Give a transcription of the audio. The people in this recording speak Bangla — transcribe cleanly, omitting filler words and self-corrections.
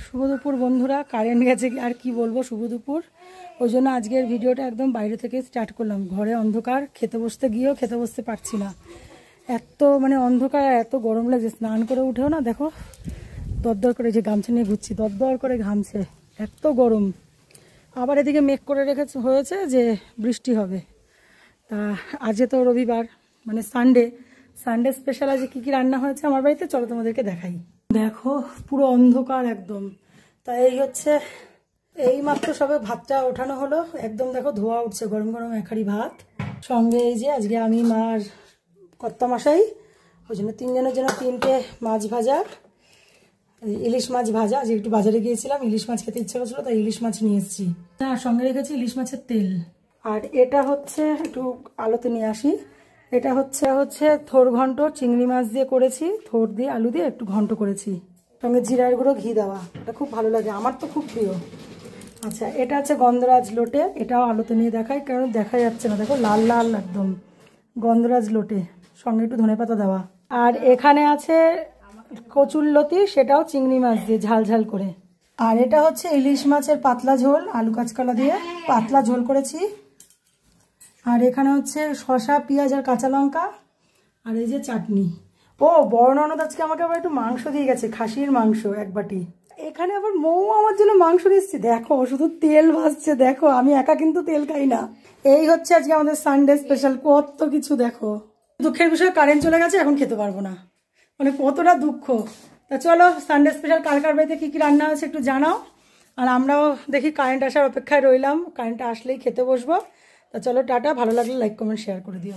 শুভ দুপুর বন্ধুরা। কারেন্ট গেছে আর কি বলবো, শুভ দুপুর। ওই জন্য আজকের ভিডিওটা একদম বাইরে থেকে স্টার্ট করলাম। ঘরে অন্ধকার, খেতে বসতে গিয়েও খেতে বসতে পারছি না, এত মানে অন্ধকার, এত গরম লাগছে। স্নান করে উঠেও না দেখো দরদর করে, যে গামছা নিয়ে ঘুরছি দরদর করে ঘামছে, এত গরম। আবার এদিকে মেঘ করে হয়েছে যে বৃষ্টি হবে। তা আজকে তো রবিবার, মানে সানডে স্পেশাল আজকে কী কী রান্না হয়েছে আমার বাড়িতে চলো তোমাদেরকে দেখাই। দেখো পুরো অন্ধকার একদম। তা এই হচ্ছে, এই মাত্র সবে ভাতটা ওঠানো হলো, একদম দেখো ধোয়া উঠছে, গরম গরম একারি ভাত। সঙ্গে এই যে আজকে আমি মার কর্তা মশাই, ওই জন্য তিনজনের জন্য তিনটে মাছ ভাজা, ইলিশ মাছ ভাজা। আজ একটু বাজারে গিয়েছিলাম, ইলিশ মাছ খেতে ইচ্ছে করছিল, তাই ইলিশ মাছ নিয়ে এসেছি। আর সঙ্গে রেখেছি ইলিশ মাছের তেল। আর এটা হচ্ছে একটু আলুতে নিয়ে আসি, এটা হচ্ছে থোর ঘন্ট, চিংড়ি মাছ দিয়ে করেছি, থোর দিয়ে আলু দিয়ে একটু ঘন্ট করেছি, সঙ্গে জিরার গুঁড়ো ঘি দেওয়া। এটা খুব ভালো লাগে, আমার তো খুব প্রিয়। আচ্ছা, এটা হচ্ছে গন্ধরাজ লোটে, এটাও আলুতে নিয়ে দেখাই, কারণ দেখা যাচ্ছে না, দেখো লাল লাল একদম গন্ধরাজ লোটে, সঙ্গে একটু ধনেপাতা দেওয়া। আর এখানে আছে কচুরলতি, সেটাও চিংড়ি মাছ দিয়ে ঝাল ঝাল করে। আর এটা হচ্ছে ইলিশ মাছের পাতলা ঝোল, আলু কাঁচকলা দিয়ে পাতলা ঝোল করেছি। আর এখানে হচ্ছে শসা, পেঁয়াজ আর কাঁচা লঙ্কা, আর এই যে চাটনি। ও বড় ননদ আজকে আমাকে আবার একটু মাংস দিয়ে গেছে, খাসির মাংস এক বাটি। এখানে আবার মৌ আমার জন্য মাংস দিচ্ছে, দেখো শুধু তেল ভাজছে, দেখো আমি একা কিন্তু তেল খাই না। এই হচ্ছে আজকে আমাদের সানডে স্পেশাল, কত কিছু দেখো। দুঃখের বিষয় কারেন্ট চলে গেছে, এখন খেতে পারবো না, মানে কতটা দুঃখ। তা চলো সানডে স্পেশাল কার কার বাড়িতে কী কী রান্না হয়েছে একটু জানাও। আর আমরাও দেখি কারেন্ট আসার অপেক্ষায় রইলাম, কারেন্টটা আসলেই খেতে বসবো। তা চলো টাটা, ভালো লাগলে লাইক কমেন্ট শেয়ার করে দিও।